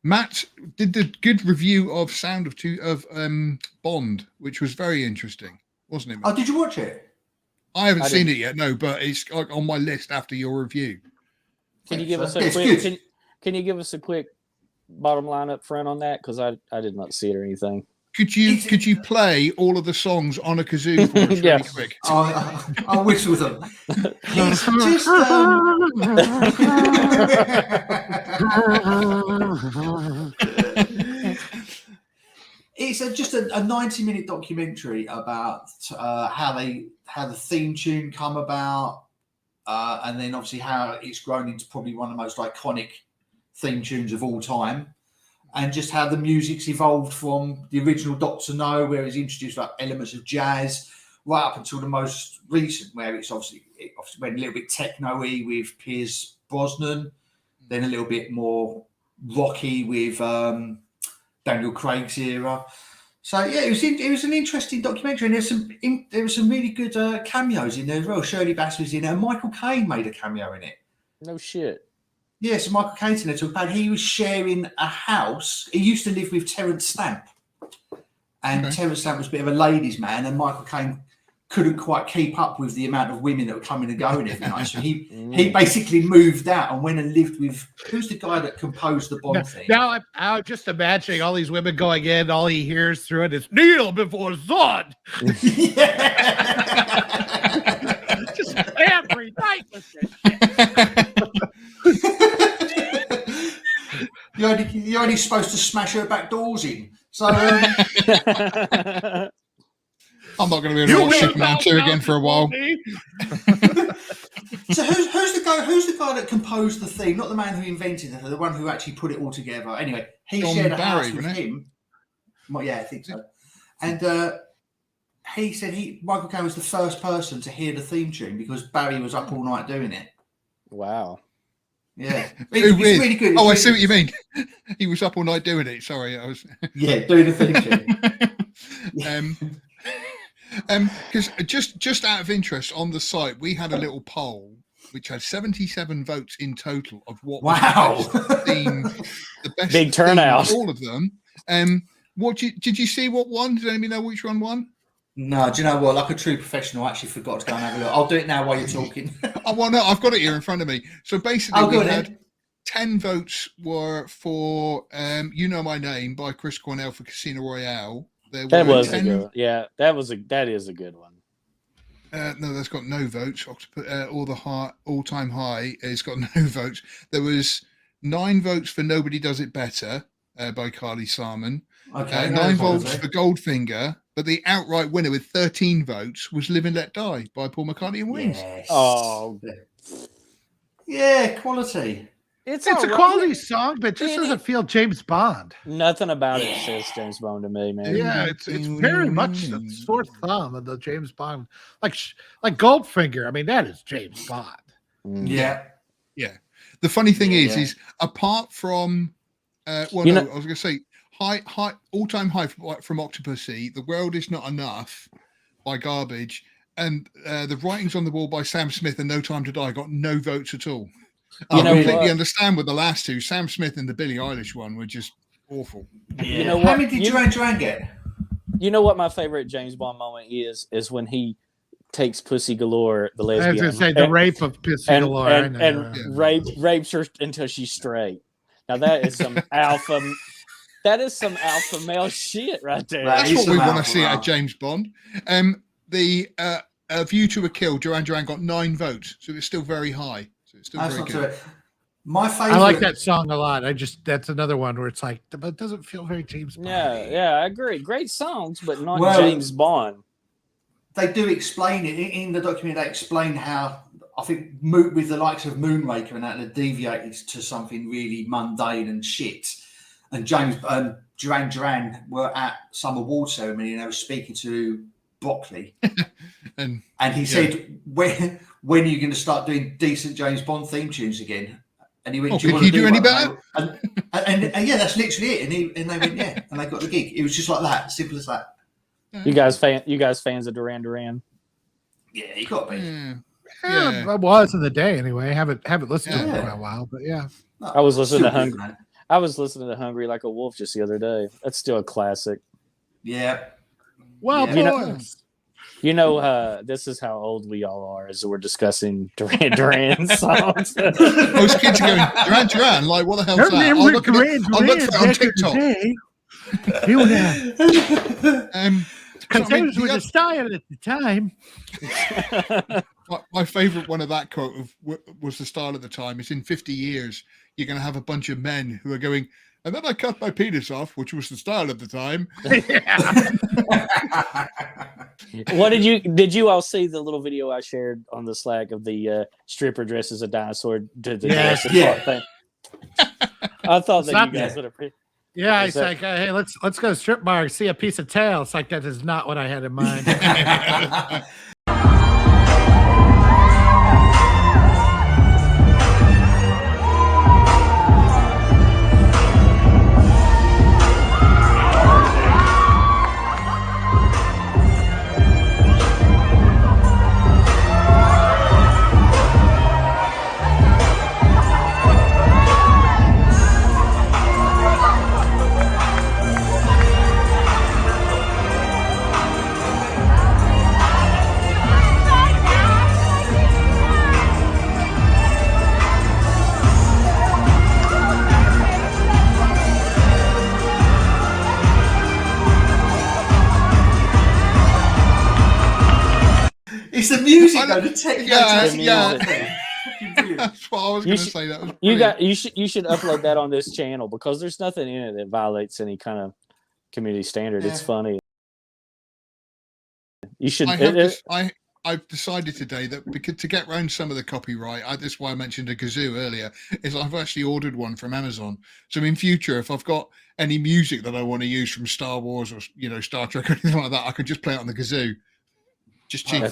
Matt did the good review of Bond, which was very interesting, wasn't it, Matt? Oh, did you watch it? I haven't seen it yet, no, but it's on my list after your review. Can you give us a quick? Can you give us a quick bottom line up front on that? Because I did not see it or anything. Could you play all of the songs on a kazoo for us really quick? I'll whistle them. It's just it's just a 90-minute documentary about how the theme tune come about, and then obviously how it's grown into probably one of the most iconic theme tunes of all time, and just how the music's evolved from the original Dr. No, where it's introduced like elements of jazz, right up until the most recent, where it obviously went a little bit techno-y with Pierce Brosnan, then a little bit more rocky with Daniel Craig's era. So yeah, it was an interesting documentary, and there was some really good cameos in there as well. Shirley Bassey was in there, and Michael Caine made a cameo in it. No shit. Yeah, so Michael Caine's in there talking about he was sharing a house. He used to live with Terence Stamp, and Terence Stamp was a bit of a ladies' man, and Michael Caine couldn't quite keep up with the amount of women that were coming and going every night. So he basically moved out and went and lived with, who's the guy that composed the Bond thing? Now I'm just imagining all these women going in, all he hears through it is kneel before Zod. Just every night with this shit. You're only supposed to smash her back doors in. So I'm not going to be able to watch Superman 2 again for a while. So who's the guy that composed the theme? Not the man who invented it, the one who actually put it all together. Anyway, he shared a house with him. Well, yeah, I think so. And he said Michael Caine was the first person to hear the theme tune because Barry was up all night doing it. Wow. Yeah, it's really good. I see what you mean. He was up all night doing it. Sorry, I was. Yeah, doing the theme tune. Because just out of interest, on the site we had a little poll which had 77 votes in total of what was the best big turnout, all of them. Did you see what won? Does anybody know which one won? No, do you know what? Like a true professional, I actually forgot to go and have a look. I'll do it now while you're talking. Well, no, I've got it here in front of me. So basically, we had 10 votes were for "You Know My Name" by Chris Cornell for Casino Royale. That was a good one. Yeah, that is a good one. No, that's got no votes. All-time high. It's got no votes. There was 9 votes for "Nobody Does It Better" by Carly Simon. Okay, 9 votes for Goldfinger, but the outright winner with 13 votes was "Live and Let Die" by Paul McCartney and Wings. Yes. Oh, yeah, quality. It's a quality song, but it just doesn't feel James Bond. Nothing about it says James Bond to me, man. Yeah, it's very much the sore thumb of the James Bond, like Goldfinger. I mean, that is James Bond. Yeah. The funny thing is apart from, I was going to say high all-time high from Octopussy, "The World Is Not Enough" by Garbage, and "The Writings on the Wall" by Sam Smith and "No Time to Die" got no votes at all. I completely understand with the last two. Sam Smith and the Billie Eilish one were just awful. Yeah. You know what? How many did Duran get? You know what my favorite James Bond moment is when he takes Pussy Galore, the lesbian. I was going to say the rape of Pussy Galore. And rapes her until she's straight. Now that is some alpha. That is some alpha male shit right there. That's what we want to see out of James Bond. The View to a Kill, Duran Duran got 9 votes, so it's still very high. So it's still very good. My favorite. I like that song a lot. That's another one where it's like, but it doesn't feel very James Bond. Yeah, I agree. Great songs, but not James Bond. They do explain it in the documentary. They explain how I think with the likes of Moonraker and that, they deviated to something really mundane and shit. And Duran Duran were at some award ceremony and they were speaking to Broccoli, and he said, "When are you going to start doing decent James Bond theme tunes again?" And he went, "Do you want to do any better?" And yeah, that's literally it. And they went, "Yeah," and they got the gig. It was just like that, simple as that. You guys fans of Duran Duran? Yeah, you got me. Yeah, I was in the day anyway. I haven't listened to it for a while, but yeah. I was listening to I was listening to "Hungry Like a Wolf" just the other day. That's still a classic. Yeah. Well, Yeah. boys. This is how old we all are as we're discussing Duran Duran songs. Most kids are going Duran. Like, what the hell's Her that? name I'll was look for it on TikTok. Because those were the style at the time. My favorite one of that quote was the style at the time. It's in 50 years, you're going to have a bunch of men who are going, and then I cut my penis off, which was the style at the time. What did you all see the little video I shared on the Slack of the stripper dressed as a dinosaur? Did the Jurassic Park thing? I thought that you guys would have. Yeah, it's like, hey, let's go to the strip bar, see a piece of tail. It's like, that is not what I had in mind. It's the music, though. The techno. That's what I was going to say. That was you should upload that on this channel because there's nothing in it that violates any kind of community standard. Yeah. It's funny. You should. I've decided today that because to get around some of the copyright, that's why I mentioned a kazoo earlier, is I've actually ordered one from Amazon. So in future, if I've got any music that I want to use from Star Wars or Star Trek or anything like that, I can just play it on the kazoo. Just cheaper.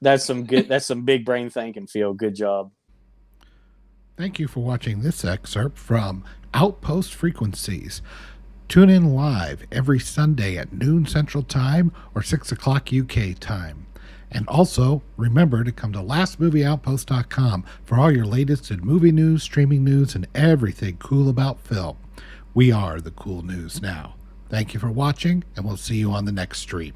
That's some good. That's some big brain thinking, Phil. Good job. Thank you for watching this excerpt from Outpost Frequencies. Tune in live every Sunday at noon Central Time or 6 o'clock UK time. And also, remember to come to lastmovieoutpost.com for all your latest in movie news, streaming news, and everything cool about film. We are the cool news now. Thank you for watching, and we'll see you on the next stream.